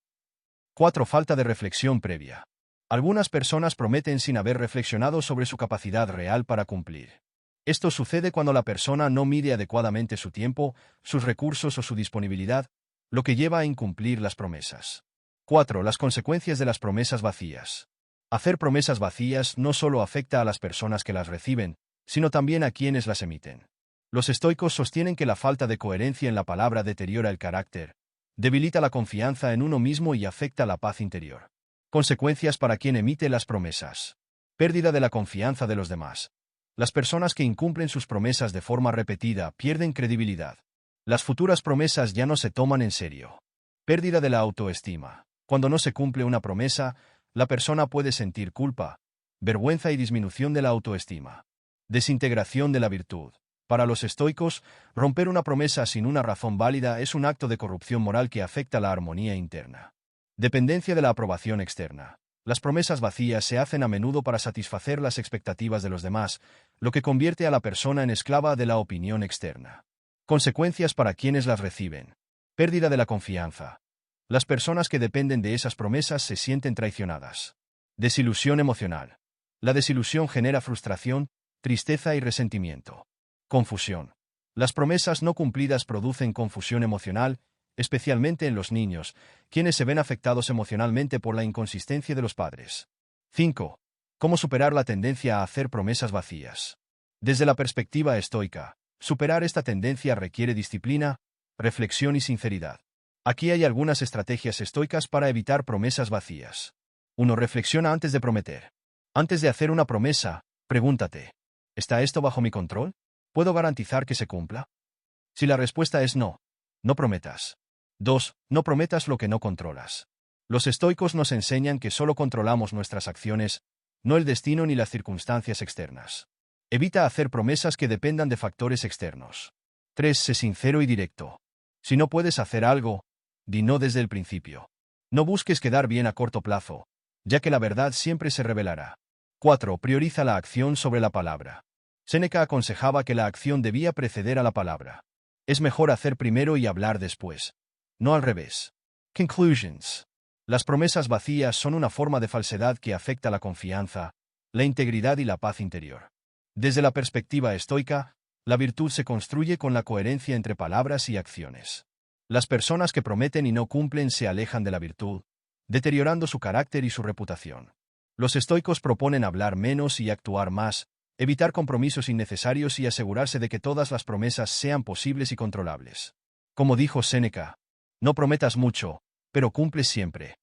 4. Falta de reflexión previa. Algunas personas prometen sin haber reflexionado sobre su capacidad real para cumplir. Esto sucede cuando la persona no mide adecuadamente su tiempo, sus recursos o su disponibilidad, lo que lleva a incumplir las promesas. 4. Las consecuencias de las promesas vacías. Hacer promesas vacías no solo afecta a las personas que las reciben, sino también a quienes las emiten. Los estoicos sostienen que la falta de coherencia en la palabra deteriora el carácter, debilita la confianza en uno mismo y afecta la paz interior. Consecuencias para quien emite las promesas. Pérdida de la confianza de los demás. Las personas que incumplen sus promesas de forma repetida pierden credibilidad. Las futuras promesas ya no se toman en serio. Pérdida de la autoestima. Cuando no se cumple una promesa, la persona puede sentir culpa, vergüenza y disminución de la autoestima. Desintegración de la virtud. Para los estoicos, romper una promesa sin una razón válida es un acto de corrupción moral que afecta la armonía interna. Dependencia de la aprobación externa. Las promesas vacías se hacen a menudo para satisfacer las expectativas de los demás, lo que convierte a la persona en esclava de la opinión externa. Consecuencias para quienes las reciben. Pérdida de la confianza. Las personas que dependen de esas promesas se sienten traicionadas. Desilusión emocional. La desilusión genera frustración, tristeza y resentimiento. Confusión. Las promesas no cumplidas producen confusión emocional, especialmente en los niños, quienes se ven afectados emocionalmente por la inconsistencia de los padres. 5. ¿Cómo superar la tendencia a hacer promesas vacías? Desde la perspectiva estoica, superar esta tendencia requiere disciplina, reflexión y sinceridad. Aquí hay algunas estrategias estoicas para evitar promesas vacías. 1. Reflexiona antes de prometer. Antes de hacer una promesa, pregúntate: ¿está esto bajo mi control? ¿Puedo garantizar que se cumpla? Si la respuesta es no, no prometas. 2. No prometas lo que no controlas. Los estoicos nos enseñan que solo controlamos nuestras acciones, no el destino ni las circunstancias externas. Evita hacer promesas que dependan de factores externos. 3. Sé sincero y directo. Si no puedes hacer algo, di no desde el principio. No busques quedar bien a corto plazo, ya que la verdad siempre se revelará. 4. Prioriza la acción sobre la palabra. Séneca aconsejaba que la acción debía preceder a la palabra. Es mejor hacer primero y hablar después, no al revés. Conclusions. Las promesas vacías son una forma de falsedad que afecta la confianza, la integridad y la paz interior. Desde la perspectiva estoica, la virtud se construye con la coherencia entre palabras y acciones. Las personas que prometen y no cumplen se alejan de la virtud, deteriorando su carácter y su reputación. Los estoicos proponen hablar menos y actuar más, evitar compromisos innecesarios y asegurarse de que todas las promesas sean posibles y controlables. Como dijo Séneca, no prometas mucho, pero cumple siempre.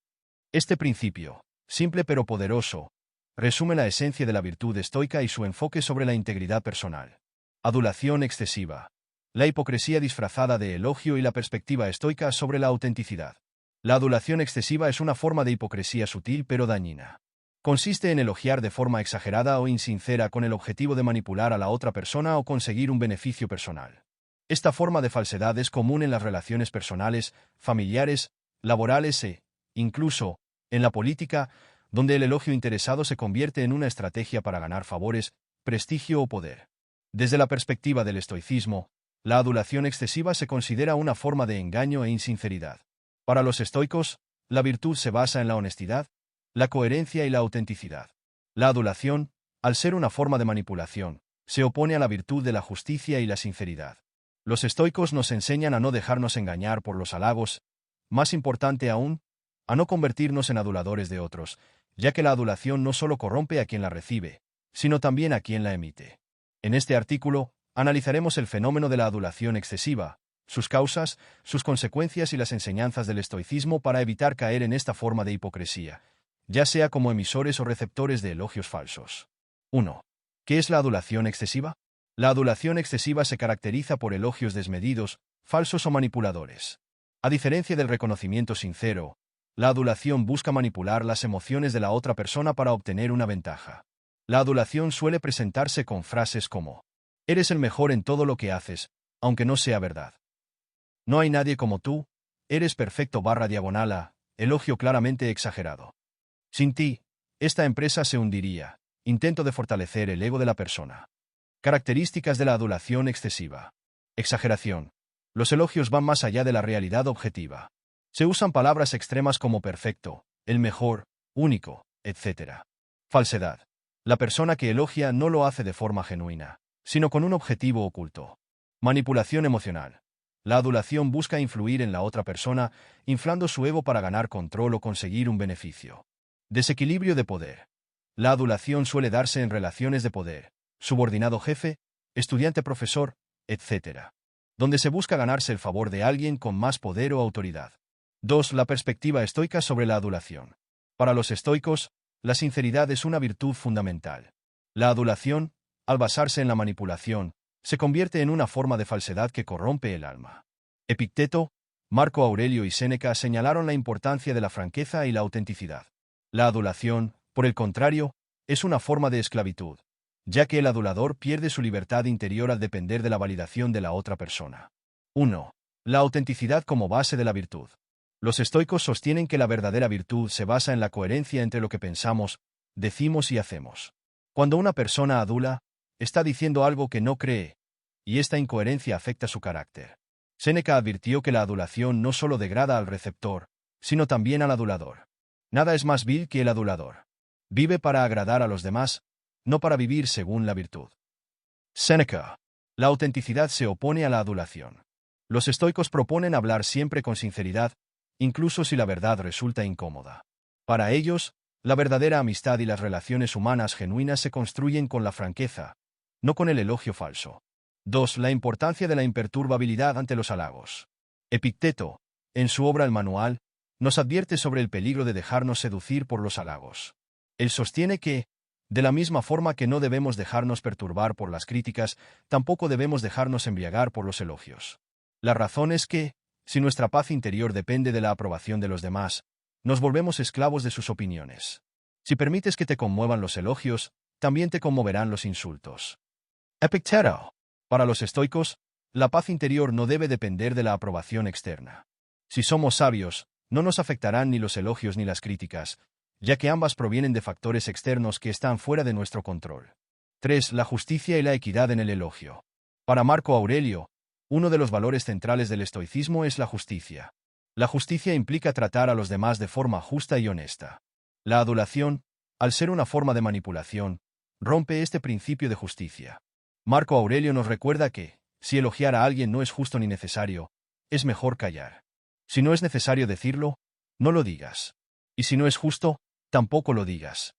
Este principio, simple pero poderoso, resume la esencia de la virtud estoica y su enfoque sobre la integridad personal. Adulación excesiva. La hipocresía disfrazada de elogio y la perspectiva estoica sobre la autenticidad. La adulación excesiva es una forma de hipocresía sutil pero dañina. Consiste en elogiar de forma exagerada o insincera con el objetivo de manipular a la otra persona o conseguir un beneficio personal. Esta forma de falsedad es común en las relaciones personales, familiares, laborales e, incluso, en la política, donde el elogio interesado se convierte en una estrategia para ganar favores, prestigio o poder. Desde la perspectiva del estoicismo, la adulación excesiva se considera una forma de engaño e insinceridad. Para los estoicos, la virtud se basa en la honestidad, la coherencia y la autenticidad. La adulación, al ser una forma de manipulación, se opone a la virtud de la justicia y la sinceridad. Los estoicos nos enseñan a no dejarnos engañar por los halagos, más importante aún, a no convertirnos en aduladores de otros, ya que la adulación no solo corrompe a quien la recibe, sino también a quien la emite. En este artículo, analizaremos el fenómeno de la adulación excesiva, sus causas, sus consecuencias y las enseñanzas del estoicismo para evitar caer en esta forma de hipocresía, ya sea como emisores o receptores de elogios falsos. 1. ¿Qué es la adulación excesiva? La adulación excesiva se caracteriza por elogios desmedidos, falsos o manipuladores. A diferencia del reconocimiento sincero, la adulación busca manipular las emociones de la otra persona para obtener una ventaja. La adulación suele presentarse con frases como: eres el mejor en todo lo que haces, aunque no sea verdad. No hay nadie como tú, eres perfecto /diagonal, elogio claramente exagerado. Sin ti, esta empresa se hundiría. Intento de fortalecer el ego de la persona. Características de la adulación excesiva. Exageración. Los elogios van más allá de la realidad objetiva. Se usan palabras extremas como perfecto, el mejor, único, etc. Falsedad. La persona que elogia no lo hace de forma genuina, sino con un objetivo oculto. Manipulación emocional. La adulación busca influir en la otra persona, inflando su ego para ganar control o conseguir un beneficio. Desequilibrio de poder. La adulación suele darse en relaciones de poder, subordinado-jefe, estudiante-profesor, etc., donde se busca ganarse el favor de alguien con más poder o autoridad. 2. La perspectiva estoica sobre la adulación. Para los estoicos, la sinceridad es una virtud fundamental. La adulación, al basarse en la manipulación, se convierte en una forma de falsedad que corrompe el alma. Epicteto, Marco Aurelio y Séneca señalaron la importancia de la franqueza y la autenticidad. La adulación, por el contrario, es una forma de esclavitud, ya que el adulador pierde su libertad interior al depender de la validación de la otra persona. 1. La autenticidad como base de la virtud. Los estoicos sostienen que la verdadera virtud se basa en la coherencia entre lo que pensamos, decimos y hacemos. Cuando una persona adula, está diciendo algo que no cree, y esta incoherencia afecta su carácter. Séneca advirtió que la adulación no solo degrada al receptor, sino también al adulador. Nada es más vil que el adulador. Vive para agradar a los demás, no para vivir según la virtud. Séneca. La autenticidad se opone a la adulación. Los estoicos proponen hablar siempre con sinceridad, incluso si la verdad resulta incómoda. Para ellos, la verdadera amistad y las relaciones humanas genuinas se construyen con la franqueza, no con el elogio falso. 2. La importancia de la imperturbabilidad ante los halagos. Epicteto, en su obra El Manual, nos advierte sobre el peligro de dejarnos seducir por los halagos. Él sostiene que, de la misma forma que no debemos dejarnos perturbar por las críticas, tampoco debemos dejarnos embriagar por los elogios. La razón es que, si nuestra paz interior depende de la aprobación de los demás, nos volvemos esclavos de sus opiniones. Si permites que te conmuevan los elogios, también te conmoverán los insultos. Epicteto. Para los estoicos, la paz interior no debe depender de la aprobación externa. Si somos sabios, no nos afectarán ni los elogios ni las críticas, ya que ambas provienen de factores externos que están fuera de nuestro control. 3. La justicia y la equidad en el elogio. Para Marco Aurelio, uno de los valores centrales del estoicismo es la justicia. La justicia implica tratar a los demás de forma justa y honesta. La adulación, al ser una forma de manipulación, rompe este principio de justicia. Marco Aurelio nos recuerda que, si elogiar a alguien no es justo ni necesario, es mejor callar. Si no es necesario decirlo, no lo digas. Y si no es justo, tampoco lo digas.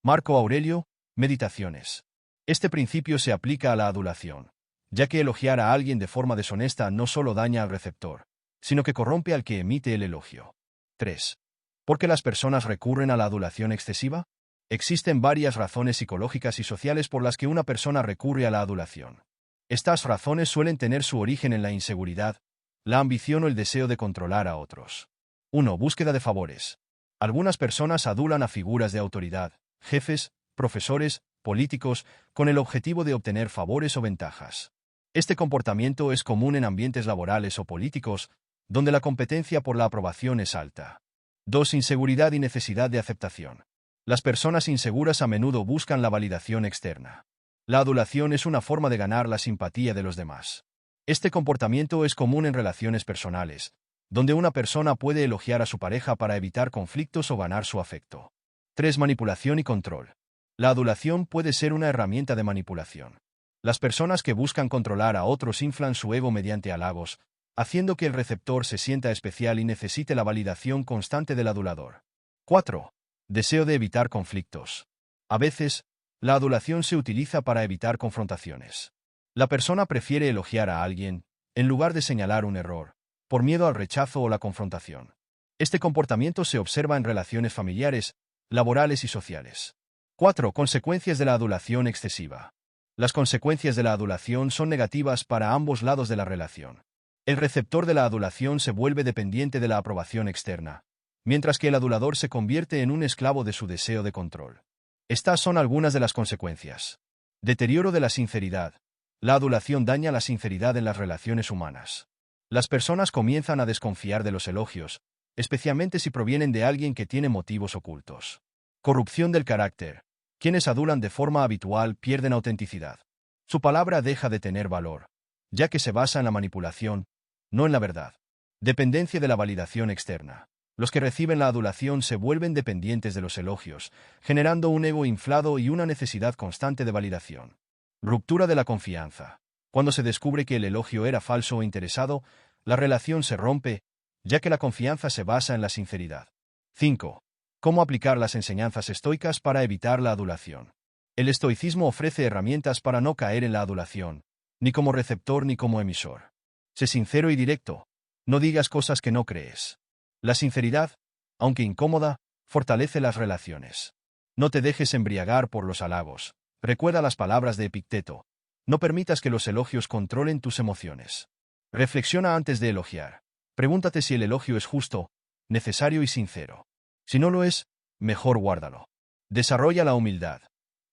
Marco Aurelio, Meditaciones. Este principio se aplica a la adulación, ya que elogiar a alguien de forma deshonesta no solo daña al receptor, sino que corrompe al que emite el elogio. 3. ¿Por qué las personas recurren a la adulación excesiva? Existen varias razones psicológicas y sociales por las que una persona recurre a la adulación. Estas razones suelen tener su origen en la inseguridad, la ambición o el deseo de controlar a otros. 1. Búsqueda de favores. Algunas personas adulan a figuras de autoridad, jefes, profesores, políticos, con el objetivo de obtener favores o ventajas. Este comportamiento es común en ambientes laborales o políticos, donde la competencia por la aprobación es alta. 2. Inseguridad y necesidad de aceptación. Las personas inseguras a menudo buscan la validación externa. La adulación es una forma de ganar la simpatía de los demás. Este comportamiento es común en relaciones personales, donde una persona puede elogiar a su pareja para evitar conflictos o ganar su afecto. 3. Manipulación y control. La adulación puede ser una herramienta de manipulación. Las personas que buscan controlar a otros inflan su ego mediante halagos, haciendo que el receptor se sienta especial y necesite la validación constante del adulador. 4. Deseo de evitar conflictos. A veces, la adulación se utiliza para evitar confrontaciones. La persona prefiere elogiar a alguien, en lugar de señalar un error, por miedo al rechazo o la confrontación. Este comportamiento se observa en relaciones familiares, laborales y sociales. 4. Consecuencias de la adulación excesiva. Las consecuencias de la adulación son negativas para ambos lados de la relación. El receptor de la adulación se vuelve dependiente de la aprobación externa, mientras que el adulador se convierte en un esclavo de su deseo de control. Estas son algunas de las consecuencias. Deterioro de la sinceridad. La adulación daña la sinceridad en las relaciones humanas. Las personas comienzan a desconfiar de los elogios, especialmente si provienen de alguien que tiene motivos ocultos. Corrupción del carácter. Quienes adulan de forma habitual pierden autenticidad. Su palabra deja de tener valor, ya que se basa en la manipulación, no en la verdad. Dependencia de la validación externa. Los que reciben la adulación se vuelven dependientes de los elogios, generando un ego inflado y una necesidad constante de validación. Ruptura de la confianza. Cuando se descubre que el elogio era falso o interesado, la relación se rompe, ya que la confianza se basa en la sinceridad. 5. ¿Cómo aplicar las enseñanzas estoicas para evitar la adulación? El estoicismo ofrece herramientas para no caer en la adulación, ni como receptor ni como emisor. Sé sincero y directo. No digas cosas que no crees. La sinceridad, aunque incómoda, fortalece las relaciones. No te dejes embriagar por los halagos. Recuerda las palabras de Epicteto. No permitas que los elogios controlen tus emociones. Reflexiona antes de elogiar. Pregúntate si el elogio es justo, necesario y sincero. Si no lo es, mejor guárdalo. Desarrolla la humildad.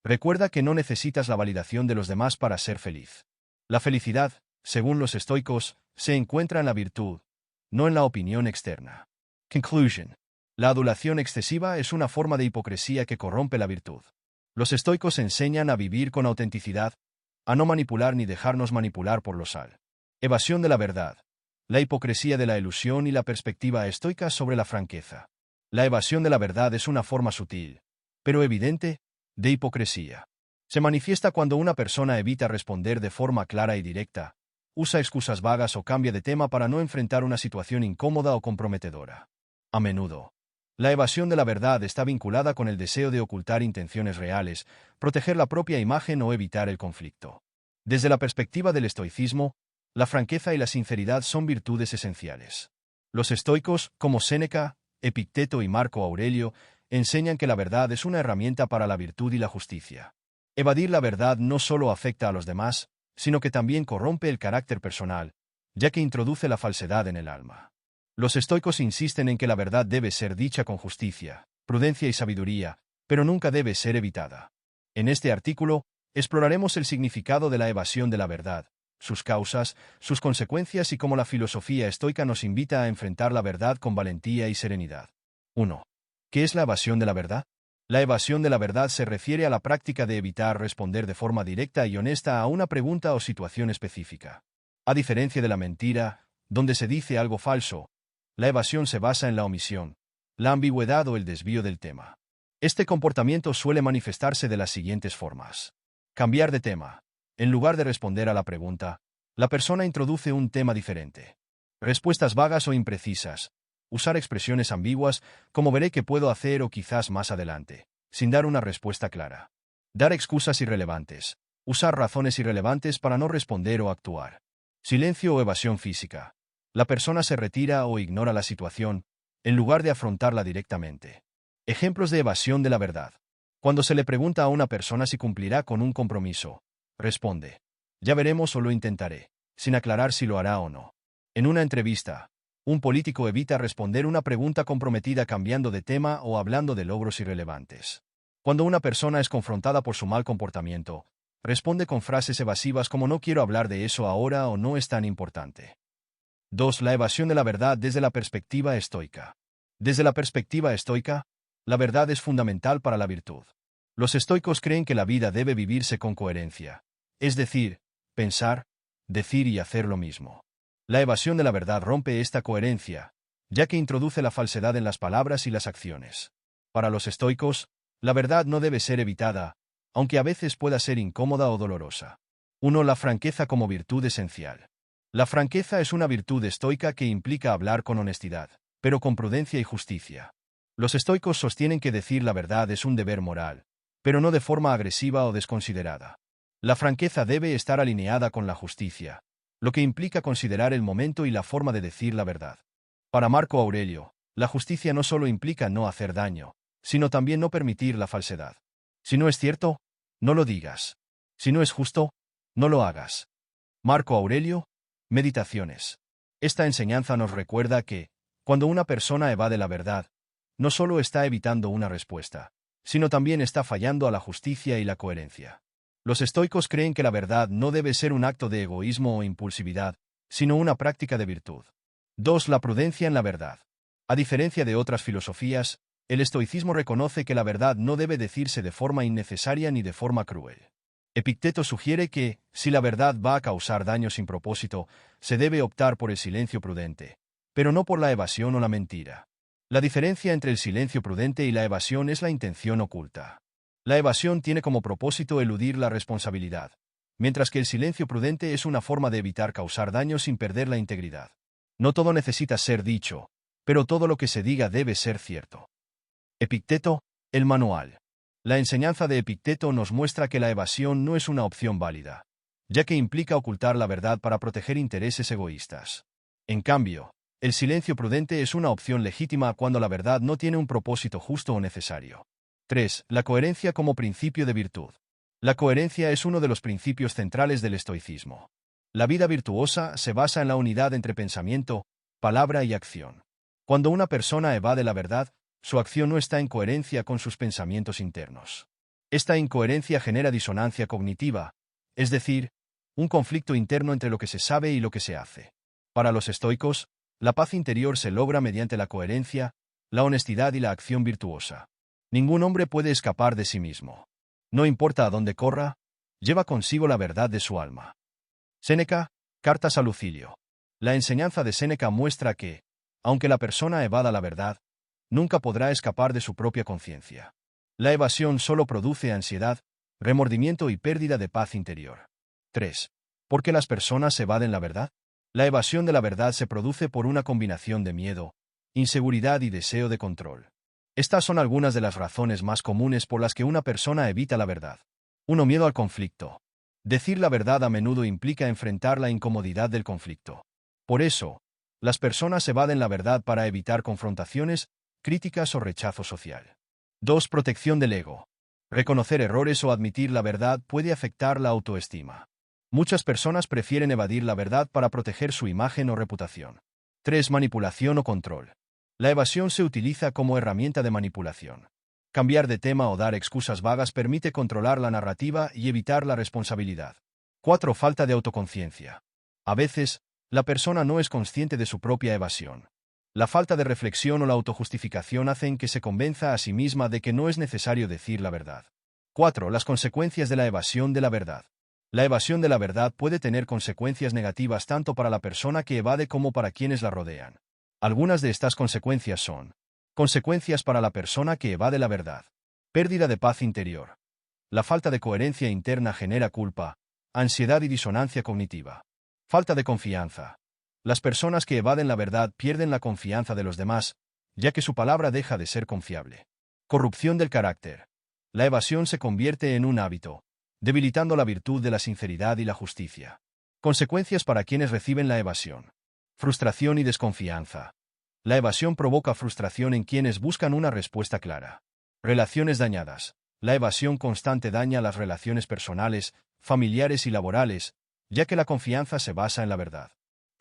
Recuerda que no necesitas la validación de los demás para ser feliz. La felicidad, según los estoicos, se encuentra en la virtud, no en la opinión externa. Conclusion. La adulación excesiva es una forma de hipocresía que corrompe la virtud. Los estoicos enseñan a vivir con autenticidad, a no manipular ni dejarnos manipular por lo sal. Evasión de la verdad. La hipocresía de la ilusión y la perspectiva estoica sobre la franqueza. La evasión de la verdad es una forma sutil, pero evidente, de hipocresía. Se manifiesta cuando una persona evita responder de forma clara y directa, usa excusas vagas o cambia de tema para no enfrentar una situación incómoda o comprometedora. A menudo, la evasión de la verdad está vinculada con el deseo de ocultar intenciones reales, proteger la propia imagen o evitar el conflicto. Desde la perspectiva del estoicismo, la franqueza y la sinceridad son virtudes esenciales. Los estoicos, como Séneca, Epicteto y Marco Aurelio, enseñan que la verdad es una herramienta para la virtud y la justicia. Evadir la verdad no solo afecta a los demás, sino que también corrompe el carácter personal, ya que introduce la falsedad en el alma. Los estoicos insisten en que la verdad debe ser dicha con justicia, prudencia y sabiduría, pero nunca debe ser evitada. En este artículo, exploraremos el significado de la evasión de la verdad, sus causas, sus consecuencias y cómo la filosofía estoica nos invita a enfrentar la verdad con valentía y serenidad. 1. ¿Qué es la evasión de la verdad? La evasión de la verdad se refiere a la práctica de evitar responder de forma directa y honesta a una pregunta o situación específica. A diferencia de la mentira, donde se dice algo falso, la evasión se basa en la omisión, la ambigüedad o el desvío del tema. Este comportamiento suele manifestarse de las siguientes formas. Cambiar de tema. En lugar de responder a la pregunta, la persona introduce un tema diferente. Respuestas vagas o imprecisas. Usar expresiones ambiguas, como veré que puedo hacer o quizás más adelante, sin dar una respuesta clara. Dar excusas irrelevantes. Usar razones irrelevantes para no responder o actuar. Silencio o evasión física. La persona se retira o ignora la situación, en lugar de afrontarla directamente. Ejemplos de evasión de la verdad. Cuando se le pregunta a una persona si cumplirá con un compromiso, responde: ya veremos o lo intentaré, sin aclarar si lo hará o no. En una entrevista, un político evita responder una pregunta comprometida cambiando de tema o hablando de logros irrelevantes. Cuando una persona es confrontada por su mal comportamiento, responde con frases evasivas como no quiero hablar de eso ahora o no es tan importante. 2. La evasión de la verdad desde la perspectiva estoica. Desde la perspectiva estoica, la verdad es fundamental para la virtud. Los estoicos creen que la vida debe vivirse con coherencia, es decir, pensar, decir y hacer lo mismo. La evasión de la verdad rompe esta coherencia, ya que introduce la falsedad en las palabras y las acciones. Para los estoicos, la verdad no debe ser evitada, aunque a veces pueda ser incómoda o dolorosa. 1. La franqueza como virtud esencial. La franqueza es una virtud estoica que implica hablar con honestidad, pero con prudencia y justicia. Los estoicos sostienen que decir la verdad es un deber moral, pero no de forma agresiva o desconsiderada. La franqueza debe estar alineada con la justicia, lo que implica considerar el momento y la forma de decir la verdad. Para Marco Aurelio, la justicia no solo implica no hacer daño, sino también no permitir la falsedad. Si no es cierto, no lo digas. Si no es justo, no lo hagas. Marco Aurelio, Meditaciones. Esta enseñanza nos recuerda que, cuando una persona evade la verdad, no solo está evitando una respuesta, sino también está fallando a la justicia y la coherencia. Los estoicos creen que la verdad no debe ser un acto de egoísmo o impulsividad, sino una práctica de virtud. 2. La prudencia en la verdad. A diferencia de otras filosofías, el estoicismo reconoce que la verdad no debe decirse de forma innecesaria ni de forma cruel. Epicteto sugiere que, si la verdad va a causar daño sin propósito, se debe optar por el silencio prudente, pero no por la evasión o la mentira. La diferencia entre el silencio prudente y la evasión es la intención oculta. La evasión tiene como propósito eludir la responsabilidad, mientras que el silencio prudente es una forma de evitar causar daño sin perder la integridad. No todo necesita ser dicho, pero todo lo que se diga debe ser cierto. Epicteto, el manual. La enseñanza de Epicteto nos muestra que la evasión no es una opción válida, ya que implica ocultar la verdad para proteger intereses egoístas. En cambio, el silencio prudente es una opción legítima cuando la verdad no tiene un propósito justo o necesario. 3. La coherencia como principio de virtud. La coherencia es uno de los principios centrales del estoicismo. La vida virtuosa se basa en la unidad entre pensamiento, palabra y acción. Cuando una persona evade la verdad, su acción no está en coherencia con sus pensamientos internos. Esta incoherencia genera disonancia cognitiva, es decir, un conflicto interno entre lo que se sabe y lo que se hace. Para los estoicos, la paz interior se logra mediante la coherencia, la honestidad y la acción virtuosa. Ningún hombre puede escapar de sí mismo. No importa a dónde corra, lleva consigo la verdad de su alma. Séneca, Cartas a Lucilio. La enseñanza de Séneca muestra que, aunque la persona evada la verdad, nunca podrá escapar de su propia conciencia. La evasión solo produce ansiedad, remordimiento y pérdida de paz interior. 3. ¿Por qué las personas evaden la verdad? La evasión de la verdad se produce por una combinación de miedo, inseguridad y deseo de control. Estas son algunas de las razones más comunes por las que una persona evita la verdad. 1. Miedo al conflicto. Decir la verdad a menudo implica enfrentar la incomodidad del conflicto. Por eso, las personas evaden la verdad para evitar confrontaciones, críticas o rechazo social. 2. Protección del ego. Reconocer errores o admitir la verdad puede afectar la autoestima. Muchas personas prefieren evadir la verdad para proteger su imagen o reputación. 3. Manipulación o control. La evasión se utiliza como herramienta de manipulación. Cambiar de tema o dar excusas vagas permite controlar la narrativa y evitar la responsabilidad. 4. Falta de autoconciencia. A veces, la persona no es consciente de su propia evasión. La falta de reflexión o la autojustificación hacen que se convenza a sí misma de que no es necesario decir la verdad. 4. Las consecuencias de la evasión de la verdad. La evasión de la verdad puede tener consecuencias negativas tanto para la persona que evade como para quienes la rodean. Algunas de estas consecuencias son: consecuencias para la persona que evade la verdad. Pérdida de paz interior. La falta de coherencia interna genera culpa, ansiedad y disonancia cognitiva. Falta de confianza. Las personas que evaden la verdad pierden la confianza de los demás, ya que su palabra deja de ser confiable. Corrupción del carácter. La evasión se convierte en un hábito, debilitando la virtud de la sinceridad y la justicia. Consecuencias para quienes reciben la evasión. Frustración y desconfianza. La evasión provoca frustración en quienes buscan una respuesta clara. Relaciones dañadas. La evasión constante daña las relaciones personales, familiares y laborales, ya que la confianza se basa en la verdad.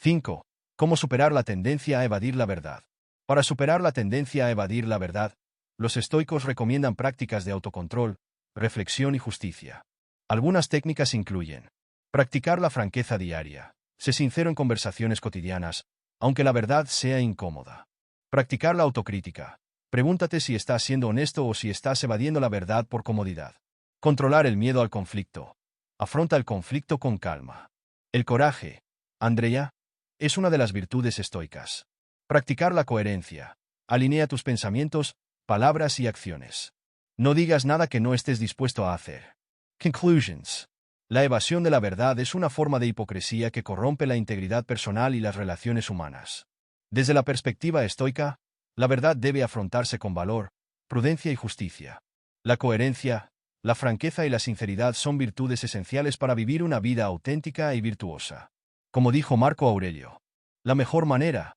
5. ¿Cómo superar la tendencia a evadir la verdad? Para superar la tendencia a evadir la verdad, los estoicos recomiendan prácticas de autocontrol, reflexión y justicia. Algunas técnicas incluyen: practicar la franqueza diaria. Sé sincero en conversaciones cotidianas, aunque la verdad sea incómoda. Practicar la autocrítica. Pregúntate si estás siendo honesto o si estás evadiendo la verdad por comodidad. Controlar el miedo al conflicto. Afronta el conflicto con calma. El coraje, Andrea, es una de las virtudes estoicas. Practicar la coherencia. Alinea tus pensamientos, palabras y acciones. No digas nada que no estés dispuesto a hacer. Conclusions. La evasión de la verdad es una forma de hipocresía que corrompe la integridad personal y las relaciones humanas. Desde la perspectiva estoica, la verdad debe afrontarse con valor, prudencia y justicia. La coherencia, la franqueza y la sinceridad son virtudes esenciales para vivir una vida auténtica y virtuosa. Como dijo Marco Aurelio, la mejor manera